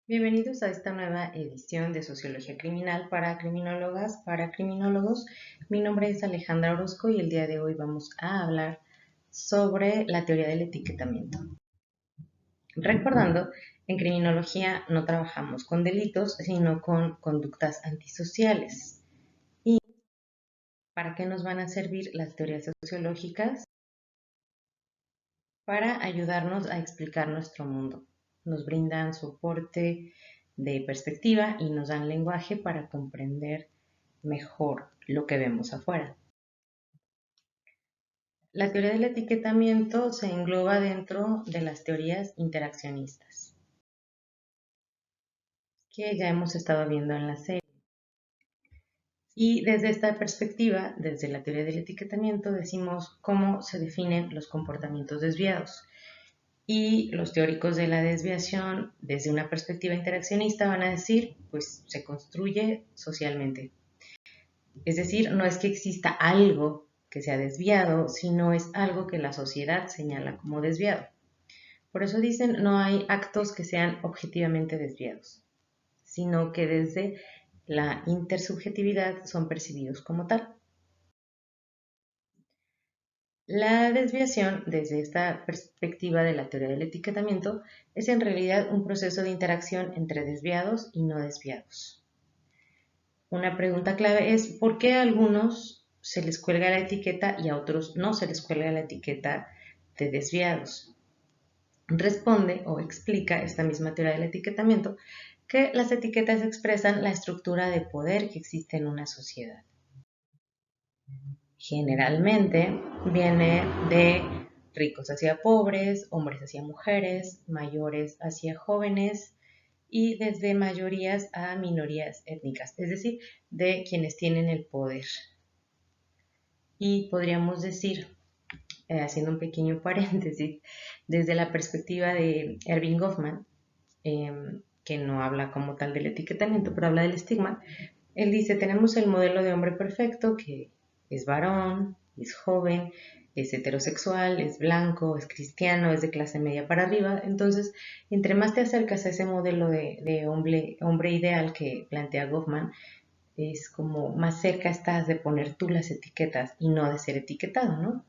Bienvenidos a esta nueva edición de Sociología Criminal para criminólogas, para criminólogos. Mi nombre es Alejandra Orozco y el día de hoy vamos a hablar sobre la teoría del etiquetamiento. Recordando, en criminología no trabajamos con delitos, sino con conductas antisociales. ¿Y para qué nos van a servir las teorías sociológicas? Para ayudarnos a explicar nuestro mundo. Nos brindan soporte de perspectiva y nos dan lenguaje para comprender mejor lo que vemos afuera. La teoría del etiquetamiento se engloba dentro de las teorías interaccionistas, que ya hemos estado viendo en la serie. Y desde esta perspectiva, desde la teoría del etiquetamiento, decimos cómo se definen los comportamientos desviados. Y los teóricos de la desviación, desde una perspectiva interaccionista, van a decir, pues se construye socialmente. Es decir, no es que exista algo que sea desviado, sino es algo que la sociedad señala como desviado. Por eso dicen, no hay actos que sean objetivamente desviados, sino que desde la intersubjetividad son percibidos como tal. La desviación, desde esta perspectiva de la teoría del etiquetamiento, es en realidad un proceso de interacción entre desviados y no desviados. Una pregunta clave es ¿por qué a algunos se les cuelga la etiqueta y a otros no se les cuelga la etiqueta de desviados? Responde o explica esta misma teoría del etiquetamiento que las etiquetas expresan la estructura de poder que existe en una sociedad. Generalmente viene de ricos hacia pobres, hombres hacia mujeres, mayores hacia jóvenes y desde mayorías a minorías étnicas, es decir, de quienes tienen el poder. Y podríamos decir, haciendo un pequeño paréntesis, desde la perspectiva de Erving Goffman, que no habla como tal del etiquetamiento, pero habla del estigma, él dice, tenemos el modelo de hombre perfecto que es varón, es joven, es heterosexual, es blanco, es cristiano, es de clase media para arriba. Entonces, entre más te acercas a ese modelo de hombre ideal que plantea Goffman, es como más cerca estás de poner tú las etiquetas y no de ser etiquetado, ¿no?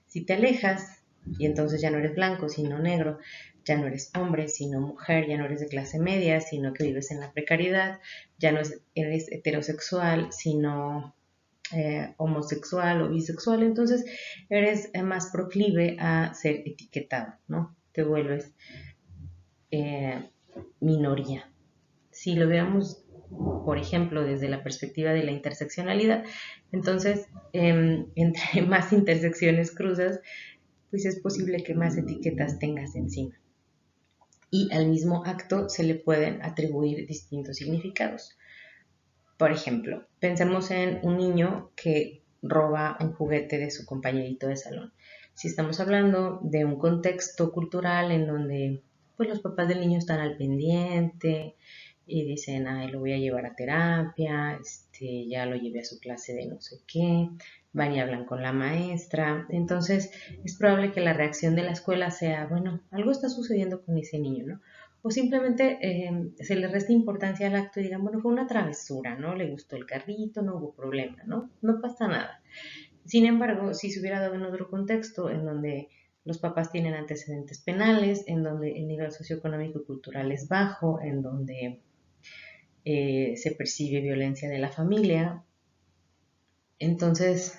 Si te alejas y entonces ya no eres blanco, sino negro, ya no eres hombre, sino mujer, ya no eres de clase media, sino que vives en la precariedad, ya no eres heterosexual, sino homosexual o bisexual, entonces eres más proclive a ser etiquetado, ¿no? Te vuelves eh, minoría. Si lo veamos, por ejemplo, desde la perspectiva de la interseccionalidad, entonces, entre más intersecciones cruzas, pues es posible que más etiquetas tengas encima. Y al mismo acto se le pueden atribuir distintos significados. Por ejemplo, pensemos en un niño que roba un juguete de su compañerito de salón. Si estamos hablando de un contexto cultural en donde pues los papás del niño están al pendiente y dicen, ay, lo voy a llevar a terapia, ya lo llevé a su clase de no sé qué, van y hablan con la maestra. Entonces, es probable que la reacción de la escuela sea, bueno, algo está sucediendo con ese niño, ¿no? O simplemente se le resta importancia al acto y digan, bueno, fue una travesura, ¿no? Le gustó el carrito, no hubo problema, ¿no? No pasa nada. Sin embargo, si se hubiera dado en otro contexto, en donde los papás tienen antecedentes penales, en donde el nivel socioeconómico y cultural es bajo, en donde se percibe violencia de la familia, entonces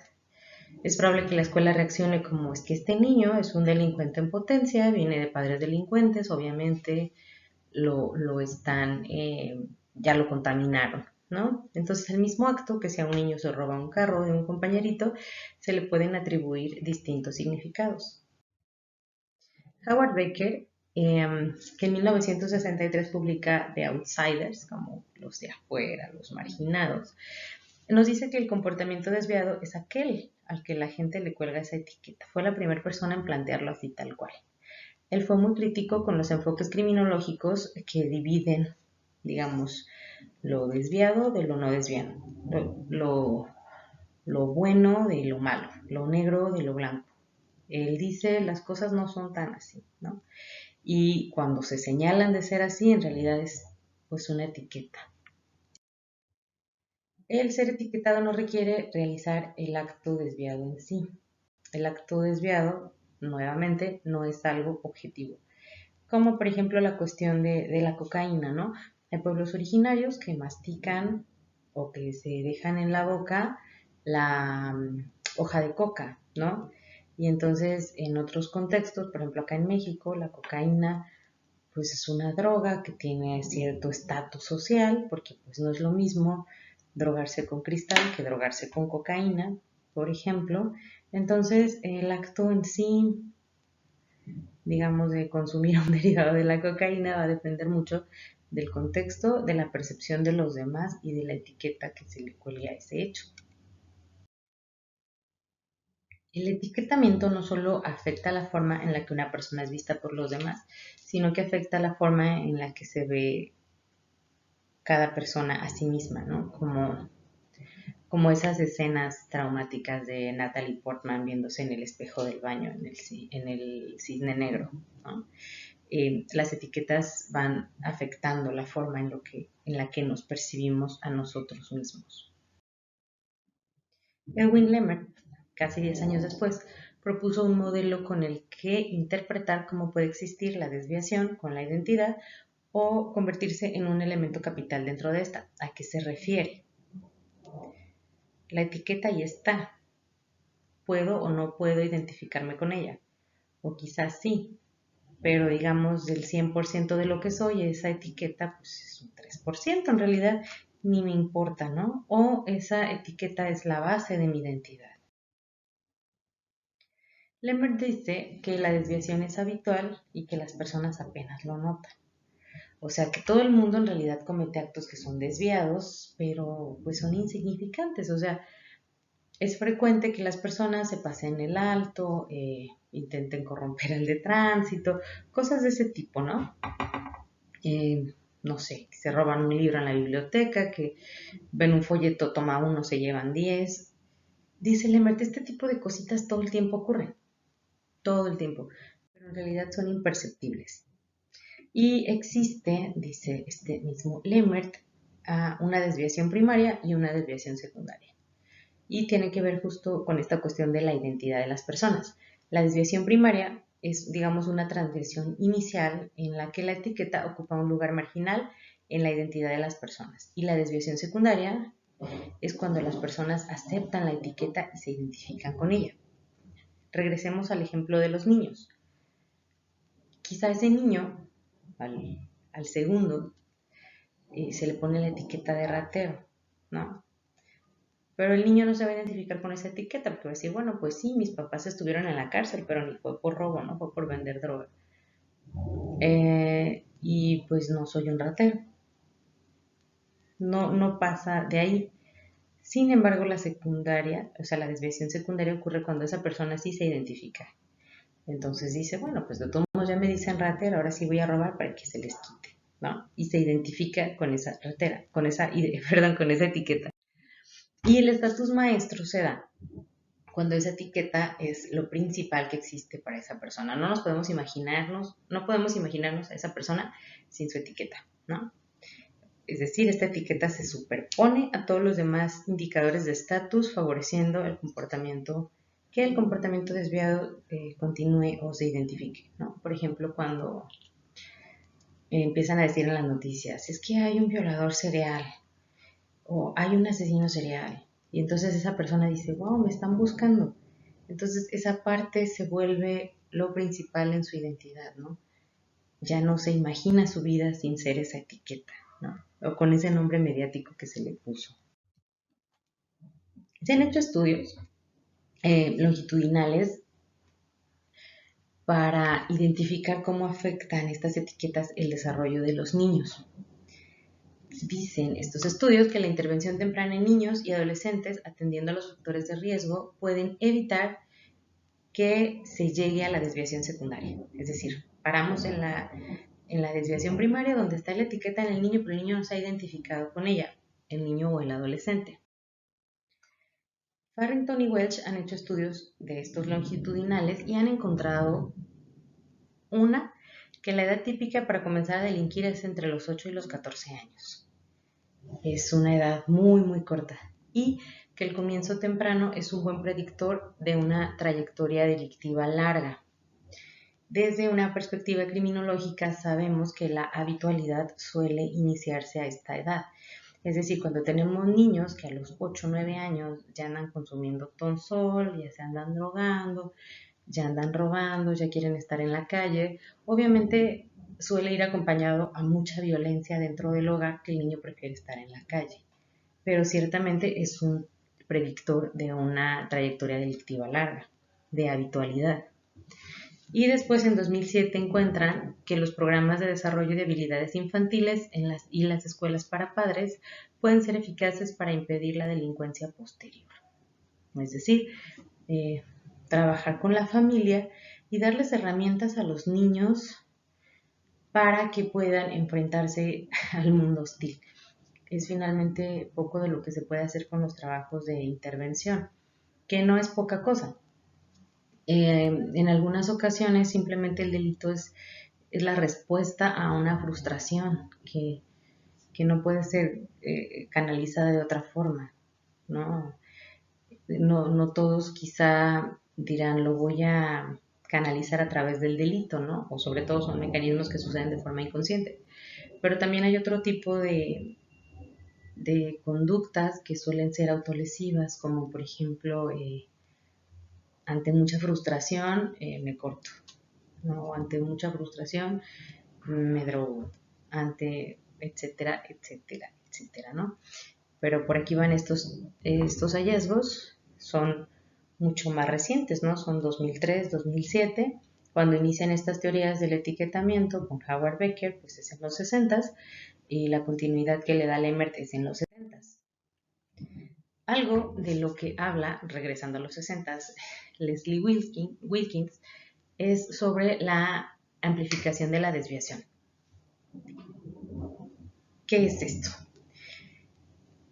es probable que la escuela reaccione como es que este niño es un delincuente en potencia, viene de padres delincuentes, obviamente lo están, ya lo contaminaron, ¿no? Entonces, el mismo acto, que sea un niño se roba un carro de un compañerito, se le pueden atribuir distintos significados. Howard Becker, que en 1963 publica The Outsiders, como los de afuera, los marginados, nos dice que el comportamiento desviado es aquel al que la gente le cuelga esa etiqueta. Fue la primera persona en plantearlo así tal cual. Él fue muy crítico con los enfoques criminológicos que dividen, digamos, lo desviado de lo no desviado, lo bueno de lo malo, lo negro de lo blanco. Él dice las cosas no son tan así, ¿no? Y cuando se señalan de ser así, en realidad es pues una etiqueta. El ser etiquetado no requiere realizar el acto desviado en sí. El acto desviado, nuevamente, no es algo objetivo. Como por ejemplo la cuestión de la cocaína, ¿no? Hay pueblos originarios que mastican o que se dejan en la boca la hoja de coca, ¿no? Y entonces en otros contextos, por ejemplo acá en México, la cocaína pues es una droga que tiene cierto estatus social, porque pues no es lo mismo drogarse con cristal que drogarse con cocaína, por ejemplo. Entonces el acto en sí, digamos, de consumir un derivado de la cocaína va a depender mucho del contexto, de la percepción de los demás y de la etiqueta que se le cuelgue a ese hecho. El etiquetamiento no solo afecta la forma en la que una persona es vista por los demás, sino que afecta la forma en la que se ve cada persona a sí misma, ¿no? Como esas escenas traumáticas de Natalie Portman viéndose en el espejo del baño, en el cisne negro, ¿no? Las etiquetas van afectando la forma en la que nos percibimos a nosotros mismos. Erwin Lemmer, casi 10 años después, propuso un modelo con el que interpretar cómo puede existir la desviación con la identidad o convertirse en un elemento capital dentro de esta. ¿A qué se refiere? La etiqueta ahí está. ¿Puedo o no puedo identificarme con ella? O quizás sí, pero digamos del 100% de lo que soy, esa etiqueta pues es un 3% en realidad, ni me importa, ¿no? O esa etiqueta es la base de mi identidad. Lemmer dice que la desviación es habitual y que las personas apenas lo notan. O sea que todo el mundo en realidad comete actos que son desviados, pero pues son insignificantes. O sea, es frecuente que las personas se pasen el alto, intenten corromper al de tránsito, cosas de ese tipo, ¿no? No sé, que se roban un libro en la biblioteca, que ven un folleto, toma uno, se llevan 10. Dice Lemert, este tipo de cositas todo el tiempo ocurren, todo el tiempo, pero en realidad son imperceptibles. Y existe, dice este mismo Lemert, una desviación primaria y una desviación secundaria. Y tiene que ver justo con esta cuestión de la identidad de las personas. La desviación primaria es, digamos, una transgresión inicial en la que la etiqueta ocupa un lugar marginal en la identidad de las personas. Y la desviación secundaria es cuando las personas aceptan la etiqueta y se identifican con ella. Regresemos al ejemplo de los niños. Quizá ese niño, al segundo, se le pone la etiqueta de ratero, ¿no? Pero el niño no se va a identificar con esa etiqueta porque va a decir, bueno, pues sí, mis papás estuvieron en la cárcel, pero ni fue por robo, no fue por vender droga. Y pues no soy un ratero. No, no pasa de ahí. Sin embargo, la secundaria, o sea, la desviación secundaria ocurre cuando esa persona sí se identifica. Entonces dice, bueno, pues de todos modos ya me dicen ratero, ahora sí voy a robar para que se les quite, ¿no? Y se identifica con esa ratera, perdón, con esa etiqueta. Y el estatus maestro se da cuando esa etiqueta es lo principal que existe para esa persona. No podemos imaginarnos a esa persona sin su etiqueta, ¿no? Es decir, esta etiqueta se superpone a todos los demás indicadores de estatus, favoreciendo que el comportamiento desviado continúe o se identifique, ¿no? Por ejemplo, cuando empiezan a decir en las noticias, es que hay un violador serial o hay un asesino serial. Y entonces esa persona dice, wow, me están buscando. Entonces esa parte se vuelve lo principal en su identidad, ¿no? Ya no se imagina su vida sin ser esa etiqueta, ¿no? O con ese nombre mediático que se le puso. Se han hecho estudios longitudinales para identificar cómo afectan estas etiquetas el desarrollo de los niños. Dicen estos estudios que la intervención temprana en niños y adolescentes atendiendo a los factores de riesgo pueden evitar que se llegue a la desviación secundaria. Es decir, paramos en la desviación primaria donde está la etiqueta en el niño, pero el niño no se ha identificado con ella, el niño o el adolescente. Farrington y Welch han hecho estudios de estos longitudinales y han encontrado que la edad típica para comenzar a delinquir es entre los 8 y los 14 años. Es una edad muy, muy corta. Y que el comienzo temprano es un buen predictor de una trayectoria delictiva larga. Desde una perspectiva criminológica sabemos que la habitualidad suele iniciarse a esta edad. Es decir, cuando tenemos niños que a los 8 o 9 años ya andan consumiendo tonsol, ya se andan drogando, ya andan robando, ya quieren estar en la calle, obviamente suele ir acompañado a mucha violencia dentro del hogar que el niño prefiere estar en la calle. Pero ciertamente es un predictor de una trayectoria delictiva larga, de habitualidad. Y después en 2007 encuentran que los programas de desarrollo de habilidades infantiles y las escuelas para padres pueden ser eficaces para impedir la delincuencia posterior. Es decir, trabajar con la familia y darles herramientas a los niños para que puedan enfrentarse al mundo hostil. Es finalmente poco de lo que se puede hacer con los trabajos de intervención, que no es poca cosa. En algunas ocasiones simplemente el delito es la respuesta a una frustración que no puede ser canalizada de otra forma, ¿no? No todos quizá dirán lo voy a canalizar a través del delito, ¿no? O sobre todo son mecanismos que suceden de forma inconsciente. Pero también hay otro tipo de conductas que suelen ser autolesivas, como por ejemplo ante mucha frustración me corto, ¿no? Ante mucha frustración me drogo, ante etcétera, etcétera, etcétera, ¿no? Pero por aquí van estos hallazgos, son mucho más recientes, ¿no? Son 2003, 2007, cuando inician estas teorías del etiquetamiento con Howard Becker, pues es en los 60s, y la continuidad que le da Lemmert es en los 70s. Algo de lo que habla, regresando a los 60s, Leslie Wilkins, es sobre la amplificación de la desviación. ¿Qué es esto?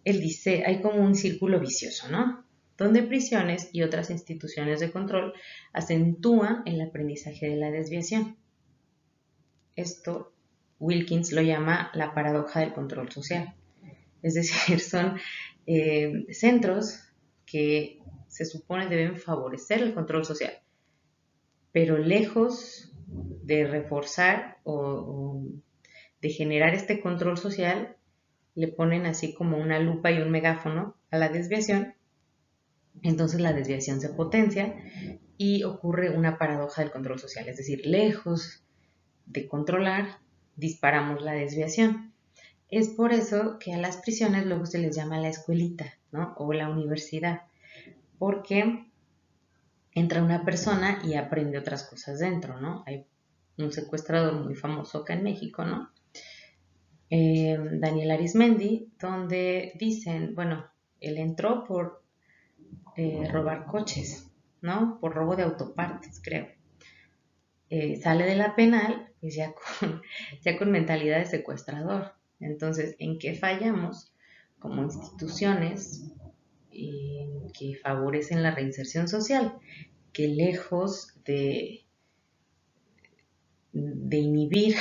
Él dice, hay como un círculo vicioso, ¿no? Donde prisiones y otras instituciones de control acentúan el aprendizaje de la desviación. Esto Wilkins lo llama la paradoja del control social. Es decir, son centros que se supone deben favorecer el control social, pero lejos de reforzar o de generar este control social, le ponen así como una lupa y un megáfono a la desviación. Entonces la desviación se potencia y ocurre una paradoja del control social, es decir, lejos de controlar, disparamos la desviación. Es por eso que a las prisiones luego se les llama la escuelita, ¿no? O la universidad, porque entra una persona y aprende otras cosas dentro, ¿no? Hay un secuestrador muy famoso acá en México, ¿no? Daniel Arismendi, donde dicen, bueno, él entró por robar coches, ¿no? Por robo de autopartes, creo. Sale de la penal, pues ya con mentalidad de secuestrador. Entonces, ¿en qué fallamos como instituciones que favorecen la reinserción social? Que lejos de inhibir,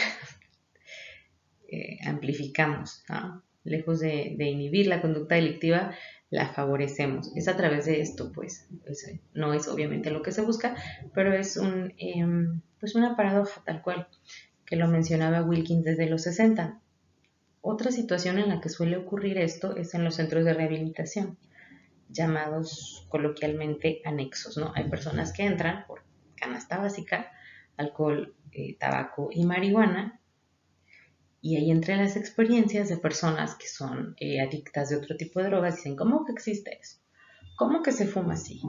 amplificamos, ¿no? Lejos de inhibir la conducta delictiva, la favorecemos. Es a través de esto, pues, no es obviamente lo que se busca, pero es pues una paradoja tal cual, que lo mencionaba Wilkins desde los 60. Otra situación en la que suele ocurrir esto es en los centros de rehabilitación, llamados coloquialmente anexos, ¿no? Hay personas que entran por canasta básica, alcohol, tabaco y marihuana, y ahí entre las experiencias de personas que son adictas de otro tipo de drogas, dicen, ¿cómo que existe eso? ¿Cómo que se fuma así?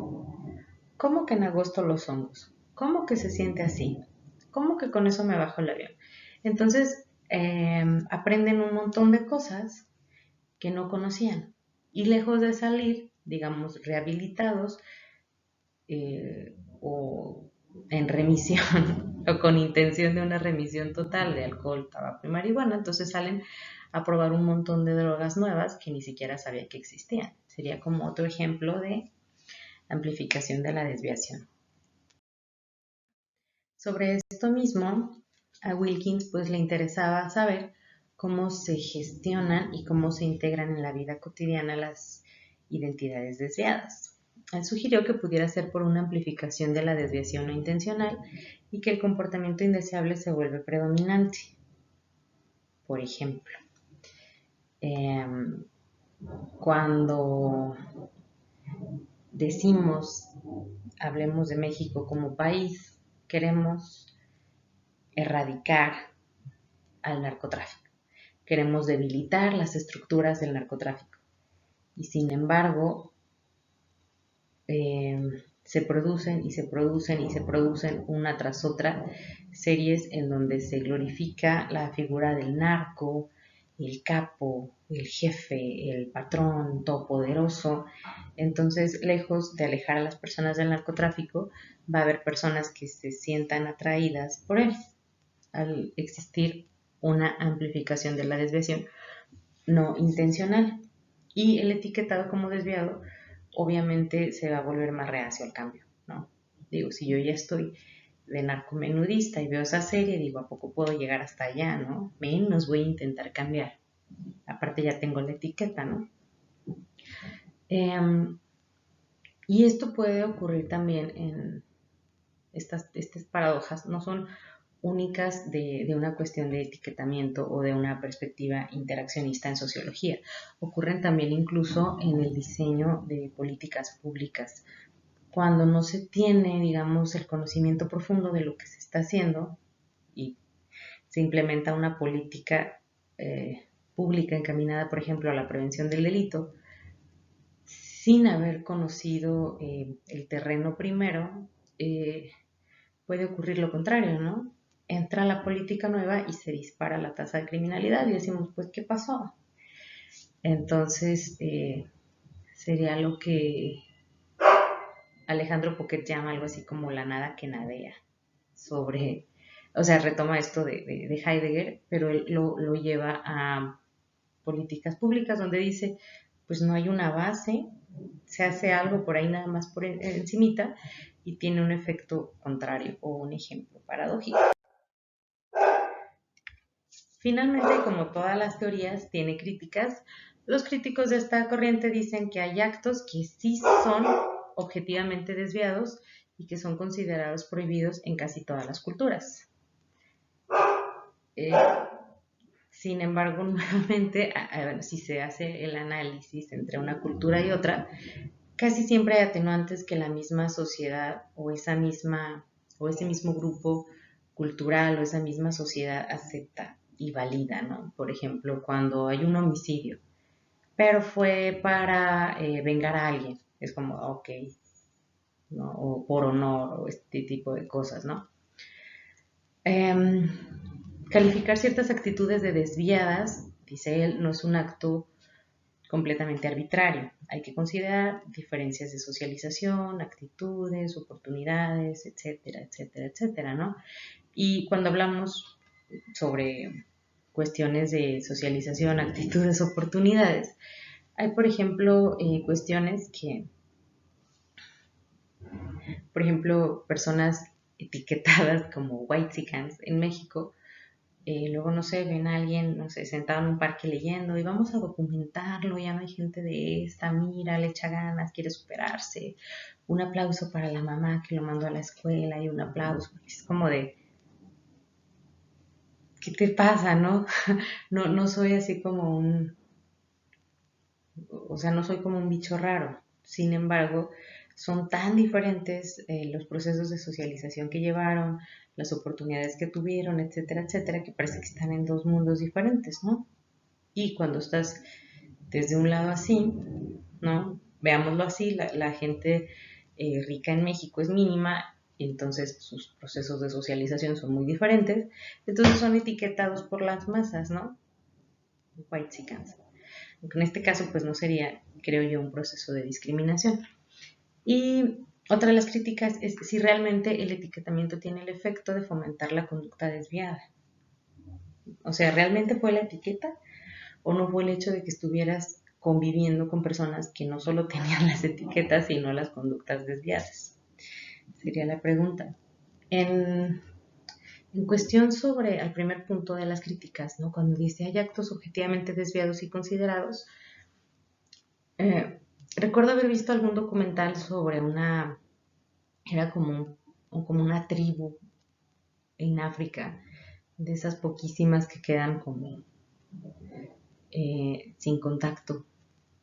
¿Cómo que en agosto los hongos? ¿Cómo que se siente así? ¿Cómo que con eso me bajo el avión? Entonces, aprenden un montón de cosas que no conocían. Y lejos de salir, digamos, rehabilitados o en remisión o con intención de una remisión total de alcohol, tabaco y marihuana, entonces salen a probar un montón de drogas nuevas que ni siquiera sabían que existían. Sería como otro ejemplo de amplificación de la desviación. Sobre esto mismo, A Wilkins pues le interesaba saber cómo se gestionan y cómo se integran en la vida cotidiana las identidades desviadas. Él sugirió que pudiera ser por una amplificación de la desviación no intencional y que el comportamiento indeseable se vuelve predominante. Por ejemplo, cuando decimos, hablemos de México como país, queremos erradicar al narcotráfico, queremos debilitar las estructuras del narcotráfico y sin embargo se producen y se producen y se producen una tras otra series en donde se glorifica la figura del narco, el capo, el jefe, el patrón todopoderoso. Entonces, lejos de alejar a las personas del narcotráfico, va a haber personas que se sientan atraídas por él, al existir una amplificación de la desviación no intencional. Y el etiquetado como desviado obviamente se va a volver más reacio al cambio, ¿no? Digo, si yo ya estoy de narcomenudista y veo esa serie, digo, ¿a poco puedo llegar hasta allá, no? Menos voy a intentar cambiar. Aparte ya tengo la etiqueta, ¿no? Y esto puede ocurrir también en estas paradojas, no son únicas de una cuestión de etiquetamiento o de una perspectiva interaccionista en sociología. Ocurren también incluso en el diseño de políticas públicas. Cuando no se tiene, digamos, el conocimiento profundo de lo que se está haciendo y se implementa una política pública encaminada, por ejemplo, a la prevención del delito, sin haber conocido el terreno primero, puede ocurrir lo contrario, ¿no? Entra la política nueva y se dispara la tasa de criminalidad y decimos, pues, ¿qué pasó? Entonces, sería lo que Alejandro Poquet llama algo así como la nada que nadea, sobre, o sea, retoma esto de Heidegger, pero él lo lleva a políticas públicas donde dice, pues no hay una base, se hace algo por ahí nada más por encimita y tiene un efecto contrario o un ejemplo paradójico. Finalmente, como todas las teorías, tiene críticas. Los críticos de esta corriente dicen que hay actos que sí son objetivamente desviados y que son considerados prohibidos en casi todas las culturas. Sin embargo, nuevamente, si se hace el análisis entre una cultura y otra, casi siempre hay atenuantes que la misma sociedad o ese mismo grupo cultural o esa misma sociedad acepta y valida, ¿no? Por ejemplo, cuando hay un homicidio, pero fue para vengar a alguien, es como, ok, ¿no? O por honor, o este tipo de cosas, ¿no? Calificar ciertas actitudes de desviadas, dice él, no es un acto completamente arbitrario. Hay que considerar diferencias de socialización, actitudes, oportunidades, etcétera, etcétera, etcétera, ¿no? Y cuando hablamos sobre cuestiones de socialización, actitudes, oportunidades, hay, por ejemplo, cuestiones que, por ejemplo, personas etiquetadas como whitexicans en México, luego, no sé, ven a alguien, no sé, sentado en un parque leyendo y vamos a documentarlo, ya no hay gente de esta, mira, le echa ganas, quiere superarse. Un aplauso para la mamá que lo mandó a la escuela y un aplauso, porque es como de, ¿qué te pasa, no? No soy así como o sea, no soy como un bicho raro. Sin embargo, son tan diferentes los procesos de socialización que llevaron, las oportunidades que tuvieron, etcétera, etcétera, que parece que están en dos mundos diferentes, ¿no? Y cuando estás desde un lado así, ¿no? Veámoslo así, la gente rica en México es mínima, entonces sus procesos de socialización son muy diferentes, entonces son etiquetados por las masas, ¿no? Whitexicans. Aunque en este caso, pues no sería, creo yo, un proceso de discriminación. Y otra de las críticas es si realmente el etiquetamiento tiene el efecto de fomentar la conducta desviada. O sea, ¿realmente fue la etiqueta o no fue el hecho de que estuvieras conviviendo con personas que no solo tenían las etiquetas, sino las conductas desviadas? Sería la pregunta. En En cuestión sobre el primer punto de las críticas, ¿no? Cuando dice hay actos objetivamente desviados y considerados, recuerdo haber visto algún documental sobre era como una tribu en África, de esas poquísimas que quedan como sin contacto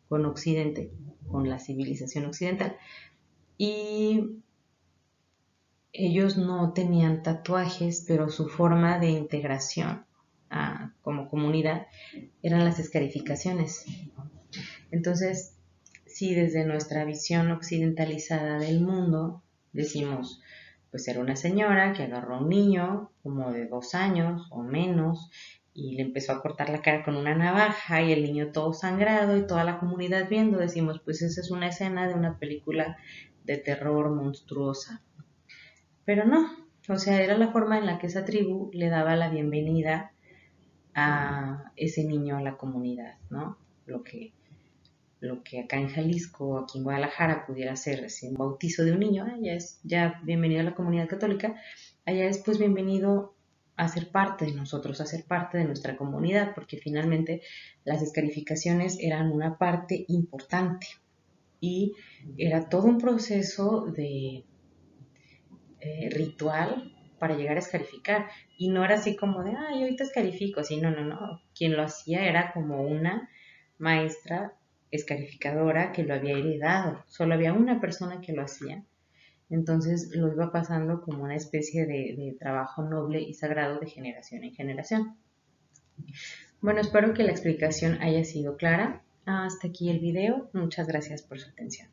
con Occidente, con la civilización occidental. Y ellos no tenían tatuajes, pero su forma de integración como comunidad eran las escarificaciones. Entonces, si desde nuestra visión occidentalizada del mundo decimos, pues era una señora que agarró a un niño como de 2 años o menos y le empezó a cortar la cara con una navaja y el niño todo sangrado y toda la comunidad viendo, decimos, pues esa es una escena de una película de terror monstruosa. Pero no, o sea, era la forma en la que esa tribu le daba la bienvenida a ese niño a la comunidad, ¿no? Lo que acá en Jalisco o aquí en Guadalajara pudiera ser un bautizo de un niño, ya es ya bienvenido a la comunidad católica, allá es pues bienvenido a ser parte de nosotros, a ser parte de nuestra comunidad, porque finalmente las escarificaciones eran una parte importante y era todo un proceso de ritual para llegar a escarificar. Y no era así como de, ay, ahorita escarifico, así, no, no, no. Quien lo hacía era como una maestra escarificadora que lo había heredado. Solo había una persona que lo hacía. Entonces lo iba pasando como una especie de trabajo noble y sagrado de generación en generación. Bueno, espero que la explicación haya sido clara. Hasta aquí el video. Muchas gracias por su atención.